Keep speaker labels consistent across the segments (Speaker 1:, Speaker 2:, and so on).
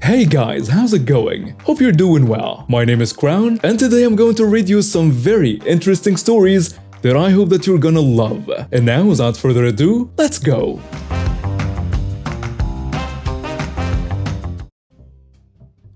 Speaker 1: Hey guys, how's it going? Hope you're doing well. My name is Crown, and today I'm going to read you some very interesting stories that I hope that you're gonna love. And now, without further ado, let's go!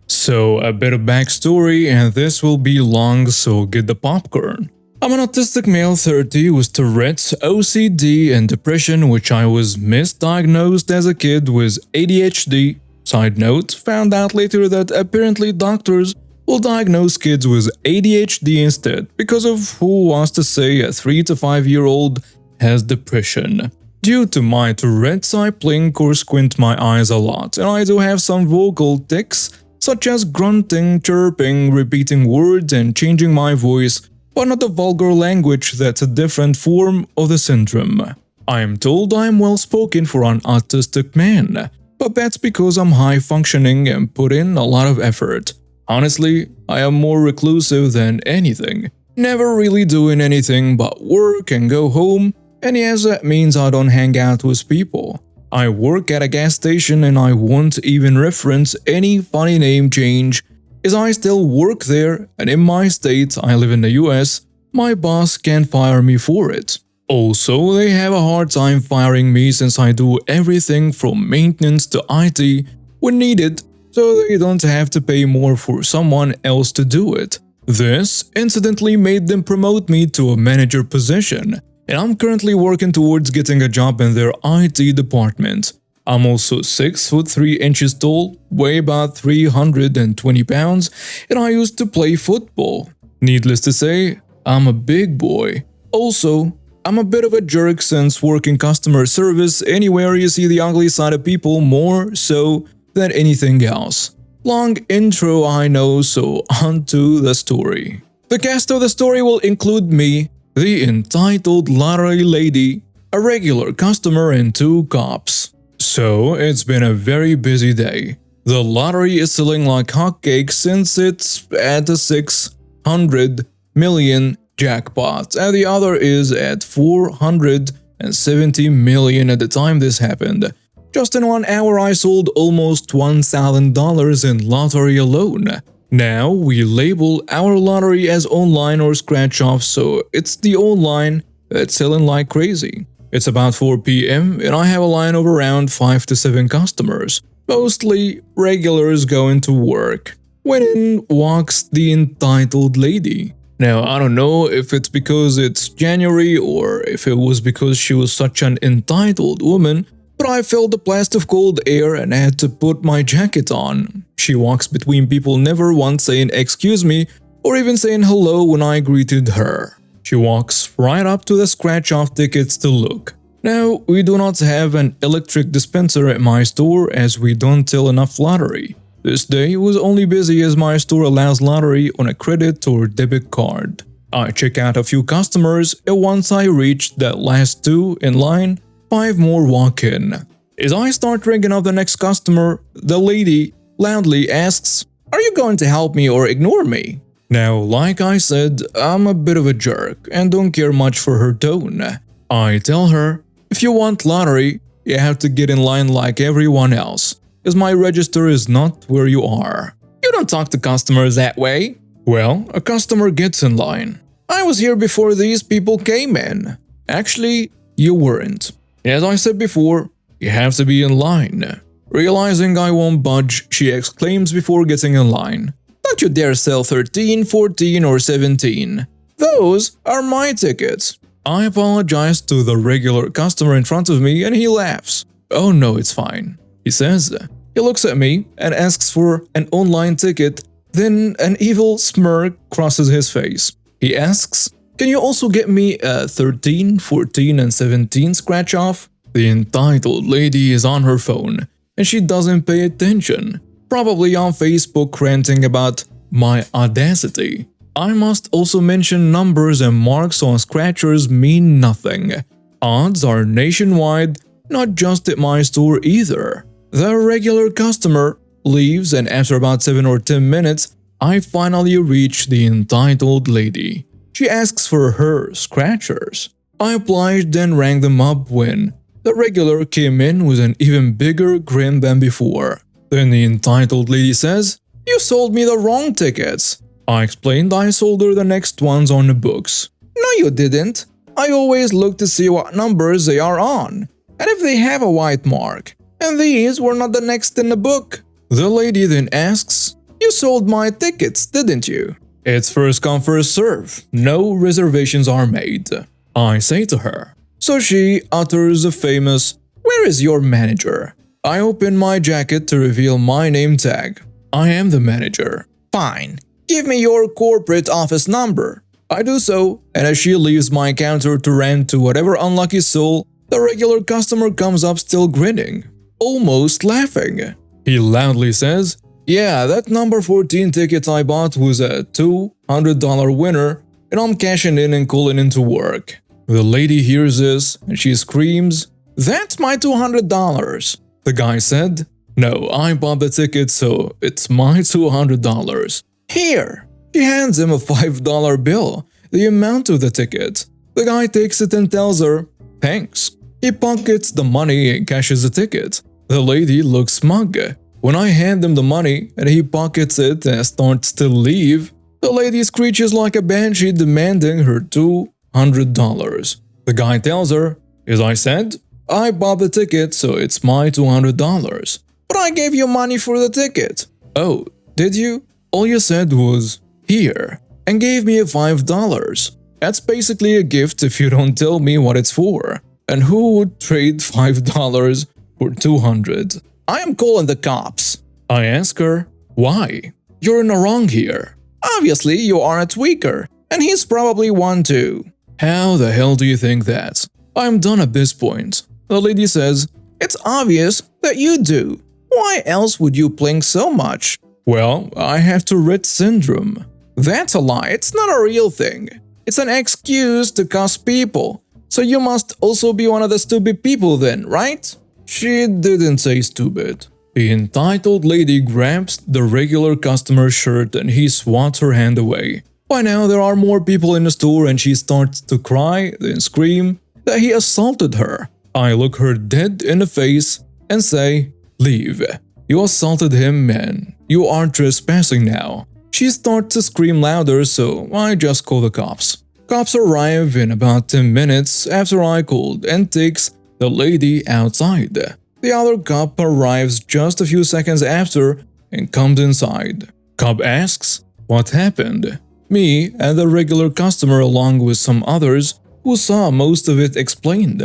Speaker 1: So, a bit of backstory, and this will be long, so get the popcorn. I'm an autistic male 30 with Tourette's, OCD, and depression, which I was misdiagnosed as a kid with ADHD. Side note, found out later that apparently doctors will diagnose kids with ADHD instead because of who wants to say a 3 to 5 year old has depression. Due to my Tourette's, I blink or squint my eyes a lot, and I do have some vocal tics such as grunting, chirping, repeating words, and changing my voice, but not the vulgar language that's a different form of the syndrome. I am told I am well spoken for an autistic man, but that's because I'm high functioning and put in a lot of effort. Honestly, I am more reclusive than anything, never really doing anything but work and go home, and yes, that means I don't hang out with people. I work at a gas station and I won't even reference any funny name change, as I still work there, and in my state, I live in the US, my boss can't fire me for it. Also, they have a hard time firing me since I do everything from maintenance to IT when needed, so they don't have to pay more for someone else to do it. This incidentally made them promote me to a manager position, and I'm currently working towards getting a job in their IT department. I'm also 6 foot 3 inches tall, weigh about 320 pounds, and I used to play football. Needless to say, I'm a big boy. Also, I'm a bit of a jerk since working customer service anywhere you see the ugly side of people more so than anything else. Long intro I know, so on to the story. The cast of the story will include me, the entitled lottery lady, a regular customer, and 2 cops. So, it's been a very busy day. The lottery is selling like hotcakes since it's at a 600 million jackpot, and the other is at 470 million at the time this happened. Just in 1 hour I sold almost $1,000 in lottery alone. Now we label our lottery as online or scratch off, so it's the online that's selling like crazy. It's about 4 p.m. and I have a line of around 5 to 7 customers, mostly regulars going to work. When in walks the entitled lady. Now, I don't know if it's because it's January or if it was because she was such an entitled woman, but I felt the blast of cold air and had to put my jacket on. She walks between people, never once saying excuse me or even saying hello when I greeted her. She walks right up to the scratch-off tickets to look. Now, we do not have an electric dispenser at my store as we don't sell enough lottery. This day was only busy as my store allows lottery on a credit or debit card. I check out a few customers, and once I reach the last 2 in line, 5 more walk in. As I start ringing up the next customer, the lady loudly asks, "Are you going to help me or ignore me?" Now, like I said, I'm a bit of a jerk and don't care much for her tone. I tell her, if you want lottery, you have to get in line like everyone else, as my register is not where you are. You don't talk to customers that way. Well, a customer gets in line. I was here before these people came in. Actually, you weren't. As I said before, you have to be in line. Realizing I won't budge, she exclaims before getting in line, "Don't you dare sell 13, 14, or 17. Those are my tickets." I apologize to the regular customer in front of me and he laughs. "Oh no, it's fine," he says. He looks at me and asks for an online ticket, then an evil smirk crosses his face. He asks, "Can you also get me a 13, 14, and 17 scratch off?" The entitled lady is on her phone, and she doesn't pay attention, probably on Facebook ranting about my audacity. I must also mention numbers and marks on scratchers mean nothing. Odds are nationwide, not just at my store either. The regular customer leaves, and after about 7 or 10 minutes, I finally reach the entitled lady. She asks for her scratchers. I obliged and rang them up when the regular came in with an even bigger grin than before. Then the entitled lady says, "You sold me the wrong tickets." I explained I sold her the next ones on the books. "No, you didn't. I always look to see what numbers they are on, and if they have a white mark. And these were not the next in the book." The lady then asks, "You sold my tickets, didn't you?" "It's first come first serve. No reservations are made," I say to her. So she utters a famous, "Where is your manager?" I open my jacket to reveal my name tag. I am the manager. "Fine. Give me your corporate office number." I do so, and as she leaves my counter to rant to whatever unlucky soul, the regular customer comes up still grinning, almost laughing. He loudly says, "Yeah, that number 14 ticket I bought was a $200 winner, and I'm cashing in and calling into work." The lady hears this, and she screams, "That's my $200. The guy said, "No, I bought the ticket, so it's my $200. "Here." She hands him a $5 bill, the amount of the ticket. The guy takes it and tells her, "Thanks." He pockets the money and cashes the ticket. The lady looks smug. When I hand him the money and he pockets it and starts to leave, the lady screeches like a banshee demanding her $200. The guy tells her, "As I said, I bought the ticket, so it's my $200. "But I gave you money for the ticket." "Oh, did you? All you said was, 'Here,' and gave me a $5. That's basically a gift if you don't tell me what it's for. And who would trade $5 for 200? "I am calling the cops." I ask her, "Why? You're in the wrong here. Obviously, you are a tweaker, and he's probably one too." "How the hell do you think that? I'm done at this point." The lady says, "It's obvious that you do. Why else would you plink so much?" "Well, I have Tourette syndrome." "That's a lie. It's not a real thing. It's an excuse to cuss people. So you must also be one of the stupid people then, right?" She didn't say stupid. The entitled lady grabs the regular customer's shirt and he swats her hand away. By now there are more people in the store and she starts to cry, then scream that he assaulted her. I look her dead in the face and say, "Leave. You assaulted him, man. You are trespassing now." She starts to scream louder, so I just call the cops. Cops arrive in about 10 minutes after I called and takes the lady outside. The other cop arrives just a few seconds after and comes inside. Cop asks, "What happened?" Me and the regular customer along with some others who saw most of it explained.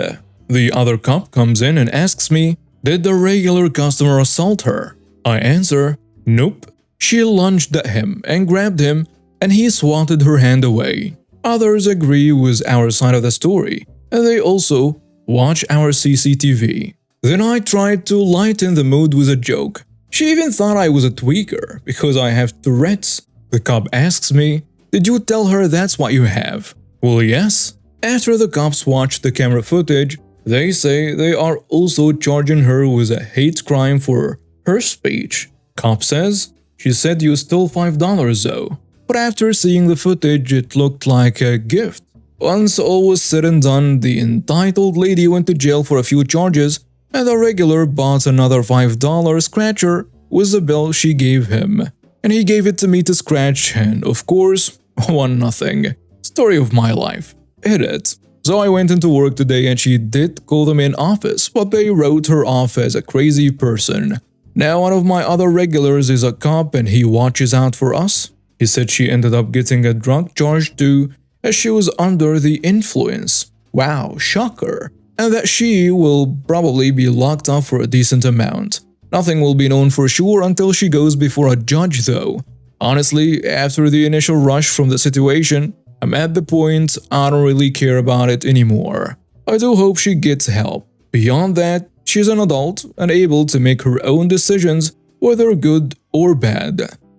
Speaker 1: The other cop comes in and asks me, "Did the regular customer assault her?" I answer, "Nope." She lunged at him and grabbed him and he swatted her hand away. Others agree with our side of the story, and they also watch our CCTV. Then I tried to lighten the mood with a joke. She even thought I was a tweaker because I have Tourette's. The cop asks me, "Did you tell her that's what you have?" Well, yes. After the cops watch the camera footage, they say they are also charging her with a hate crime for her speech. Cop says, "She said you stole $5 though." But after seeing the footage, it looked like a gift. Once all was said and done, the entitled lady went to jail for a few charges, and the regular bought another $5 scratcher with the bill she gave him. And he gave it to me to scratch, and of course, won nothing. Story of my life. Hit it. So I went into work today and she did call them in office, but they wrote her off as a crazy person. Now one of my other regulars is a cop and he watches out for us. He said she ended up getting a drug charge too, as she was under the influence. Wow, shocker. And that she will probably be locked up for a decent amount. Nothing will be known for sure until she goes before a judge though. Honestly, after the initial rush from the situation, I'm at the point I don't really care about it anymore. I do hope she gets help. Beyond that, she's an adult and able to make her own decisions, whether good or bad.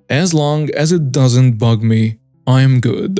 Speaker 1: As long as it doesn't bug me, I'm good.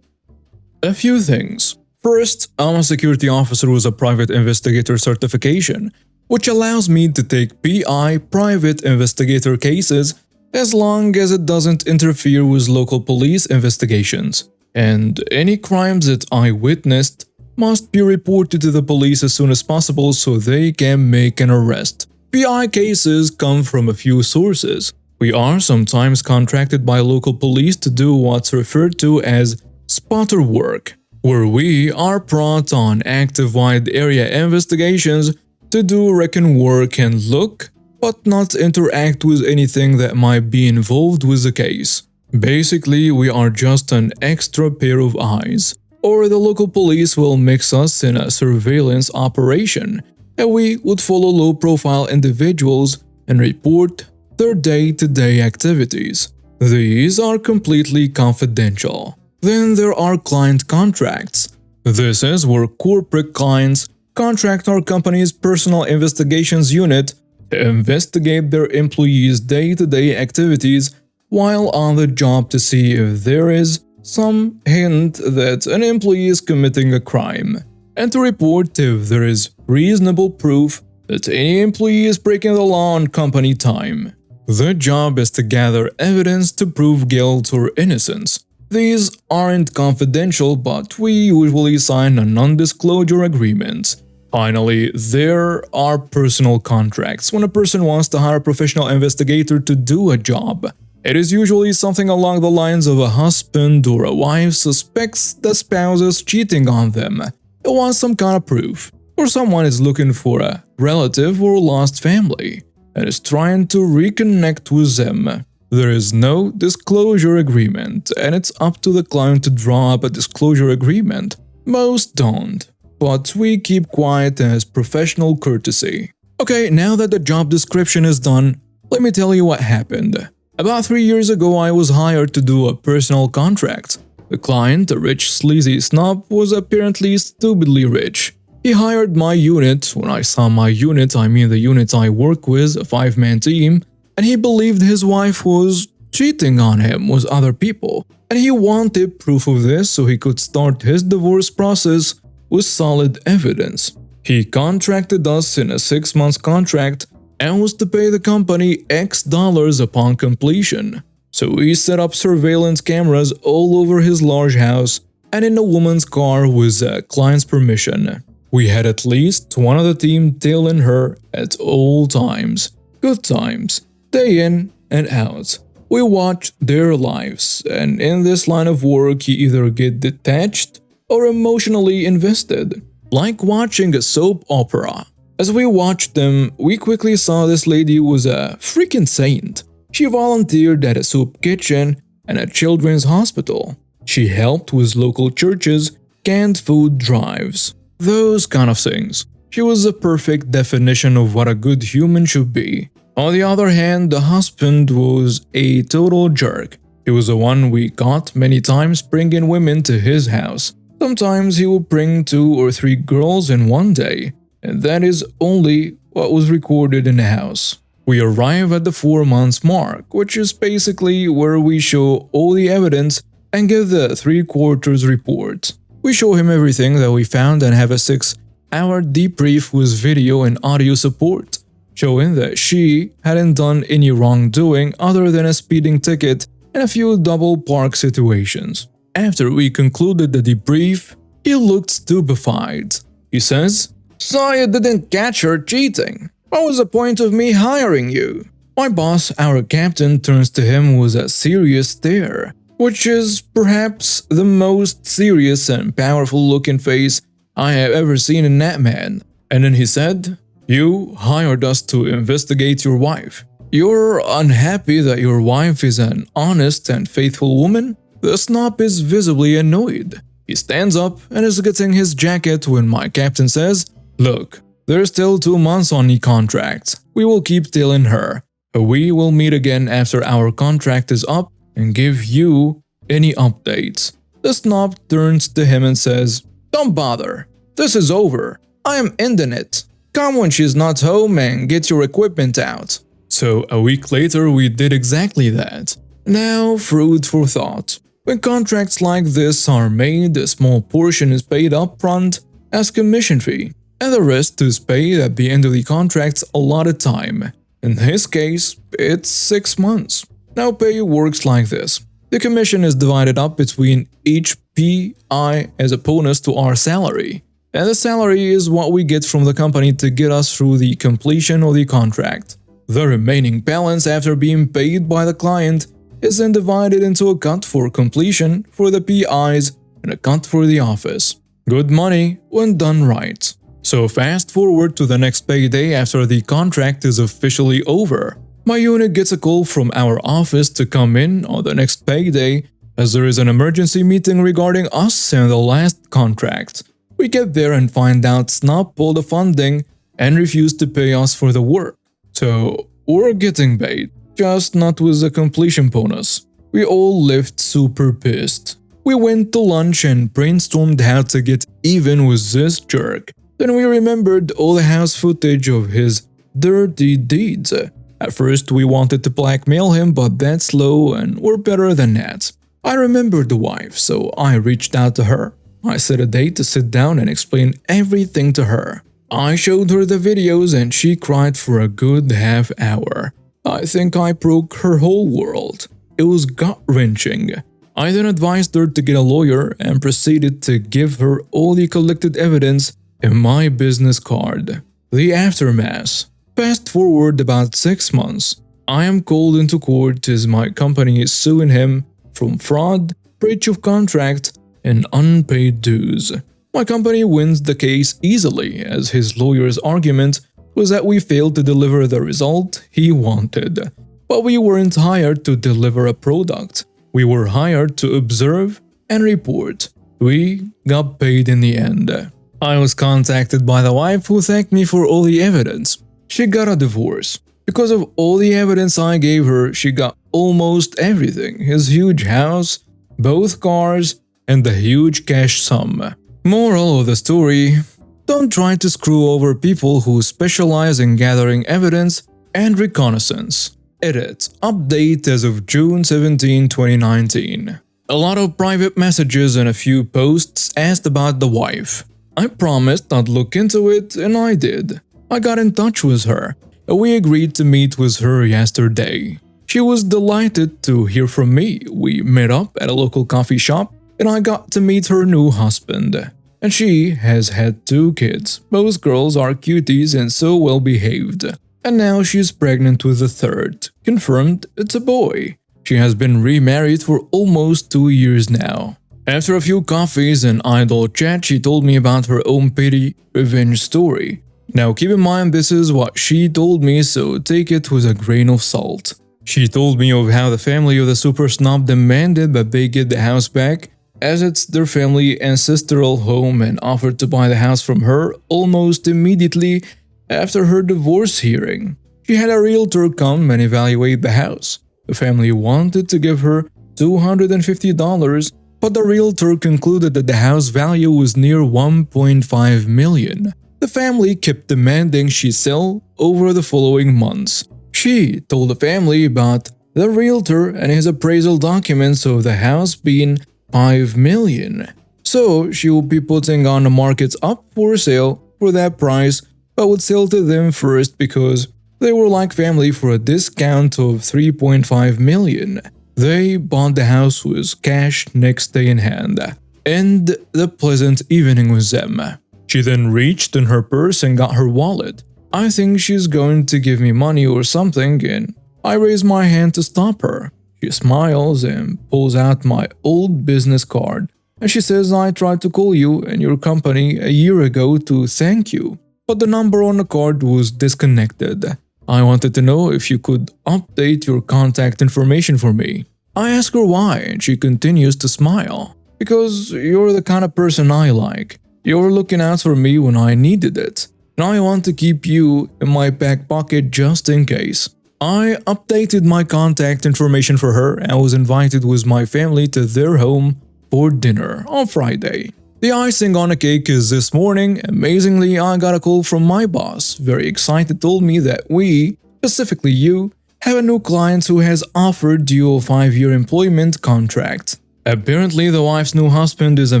Speaker 1: A few things. First, I'm a security officer with a private investigator certification, which allows me to take PI private investigator cases as long as it doesn't interfere with local police investigations. And any crimes that I witnessed must be reported to the police as soon as possible so they can make an arrest. PI cases come from a few sources. We are sometimes contracted by local police to do what's referred to as spotter work, where we are brought on active wide area investigations to do recon work and look, but not interact with anything that might be involved with the case. Basically, we are just an extra pair of eyes, or the local police will mix us in a surveillance operation, and we would follow low-profile individuals and report their day-to-day activities. These are completely confidential. Then there are client contracts. This is where corporate clients contract our company's personal investigations unit to investigate their employees' day-to-day activities while on the job to see if there is some hint that an employee is committing a crime, and to report if there is reasonable proof that any employee is breaking the law on company time. The job is to gather evidence to prove guilt or innocence. These aren't confidential, but we usually sign a non-disclosure agreement. Finally, there are personal contracts. When a person wants to hire a professional investigator to do a job, it is usually something along the lines of a husband or a wife suspects the spouse is cheating on them and wants some kind of proof. Or someone is looking for a relative or lost family and is trying to reconnect with them. There is no disclosure agreement, and it's up to the client to draw up a disclosure agreement. Most don't, but we keep quiet as professional courtesy. Okay, now that the job description is done, let me tell you what happened. About 3 years ago, I was hired to do a personal contract. The client, a rich sleazy snob, was apparently stupidly rich. He hired my unit. When I saw my unit, I mean the unit I work with, a 5-man team, and he believed his wife was cheating on him with other people, and he wanted proof of this so he could start his divorce process with solid evidence. He contracted us in a 6-month contract and was to pay the company X dollars upon completion. So we set up surveillance cameras all over his large house and in a woman's car with the client's permission. We had at least one of the team tailing her at all times. Good times, day in and out. We watched their lives, and in this line of work you either get detached or emotionally invested, like watching a soap opera. As we watched them, we quickly saw this lady was a freaking saint. She volunteered at a soup kitchen and a children's hospital. She helped with local churches, canned food drives, those kind of things. She was the perfect definition of what a good human should be. On the other hand, the husband was a total jerk. He was the one we caught many times bringing women to his house. Sometimes he would bring 2 or 3 girls in one day, and that is only what was recorded in the house. We arrive at the 4 months mark, which is basically where we show all the evidence and give the 3/4 report. We show him everything that we found and have a 6-hour debrief with video and audio support, showing that she hadn't done any wrongdoing other than a speeding ticket and a few double park situations. After we concluded the debrief, he looked stupefied. He says, "So you didn't catch her cheating? What was the point of me hiring you?" My boss, our captain, turns to him with a serious stare, which is perhaps the most serious and powerful looking face I have ever seen in that man. And then he said, "You hired us to investigate your wife. You're unhappy that your wife is an honest and faithful woman?" The snob is visibly annoyed. He stands up and is getting his jacket when my captain says, "Look, there's still 2 months on the contract. We will keep tailing her. We will meet again after our contract is up and give you any updates." The snob turns to him and says, "Don't bother. This is over. I am ending it. Come when she's not home and get your equipment out." So a week later we did exactly that. Now, food for thought. When contracts like this are made, a small portion is paid up front as commission fee, and the rest is paid at the end of the contract's allotted time. In his case, it's 6 months. Now pay works like this. The commission is divided up between each PI as a bonus to our salary. And the salary is what we get from the company to get us through the completion of the contract. The remaining balance after being paid by the client is then divided into a cut for completion for the PIs and a cut for the office. Good money when done right. So fast forward to the next payday after the contract is officially over. My unit gets a call from our office to come in on the next payday as there is an emergency meeting regarding us and the last contract. We get there and find out Snap pulled the funding and refused to pay us for the work. So we're getting paid, just not with the completion bonus. We all left super pissed. We went to lunch and brainstormed how to get even with this jerk. Then we remembered all the house footage of his dirty deeds. At first we wanted to blackmail him, but that's low and we're better than that. I remembered the wife, so I reached out to her. I set a date to sit down and explain everything to her. I showed her the videos and she cried for a good half hour. I think I broke her whole world. It was gut-wrenching. I then advised her to get a lawyer and proceeded to give her all the collected evidence in my business card. The aftermath. Fast forward about 6 months. I am called into court as my company is suing him from fraud, breach of contract, and unpaid dues. My company wins the case easily as his lawyer's argument was that we failed to deliver the result he wanted. But we weren't hired to deliver a product. We were hired to observe and report. We got paid in the end. I was contacted by the wife who thanked me for all the evidence. She got a divorce. Because of all the evidence I gave her, she got almost everything: his huge house, both cars, and the huge cash sum. Moral of the story: don't try to screw over people who specialize in gathering evidence and reconnaissance. Edit. Update as of June 17, 2019. A lot of private messages and a few posts asked about the wife. I promised I'd look into it, and I did. I got in touch with her, and we agreed to meet with her yesterday. She was delighted to hear from me. We met up at a local coffee shop, and I got to meet her new husband. And she has had 2 kids. Both girls are cuties and so well behaved. And now she's pregnant with the 3rd. Confirmed it's a boy. She has been remarried for almost 2 years now. After a few coffees and idle chat, she told me about her own petty revenge story. Now keep in mind this is what she told me, so take it with a grain of salt. She told me of how the family of the super snob demanded that they get the house back, as it's their family ancestral home, and offered to buy the house from her almost immediately after her divorce hearing. She had a realtor come and evaluate the house. The family wanted to give her $250, but the realtor concluded that the house value was near $1.5 million. The family kept demanding she sell over the following months. She told the family about the realtor and his appraisal documents of the house being $5 million. So she would be putting on the markets up for sale for that price, but would sell to them first because they were like family for a discount of $3.5 million. They bought the house with cash next day in hand. End the pleasant evening with them. She then reached in her purse and got her wallet. I think she's going to give me money or something, and I raise my hand to stop her. She smiles and pulls out my old business card, and she says I tried to call you and your company a year ago to thank you, but the number on the card was disconnected. I wanted to know if you could update your contact information for me. I ask her why, and she continues to smile. Because you're the kind of person I like. You're looking out for me when I needed it, and I want to keep you in my back pocket just in case. I updated my contact information for her and was invited with my family to their home for dinner on Friday. The icing on the cake is this morning. Amazingly, I got a call from my boss. Very excited, told me that we, specifically you, have a new client who has offered you a 5-year employment contract. Apparently, the wife's new husband is a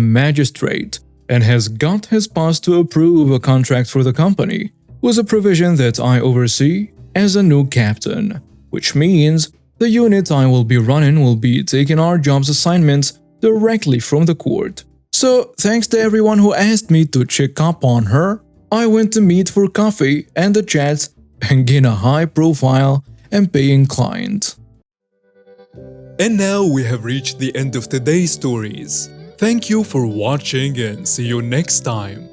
Speaker 1: magistrate and has got his boss to approve a contract for the company, with a provision that I oversee as a new captain, which means The unit I will be running will be taking our jobs assignments directly from the court. So, thanks to everyone who asked me to check up on her, I went to meet for coffee and a chat and gain a high profile and paying client. And now we have reached the end of today's stories. Thank you for watching and see you next time.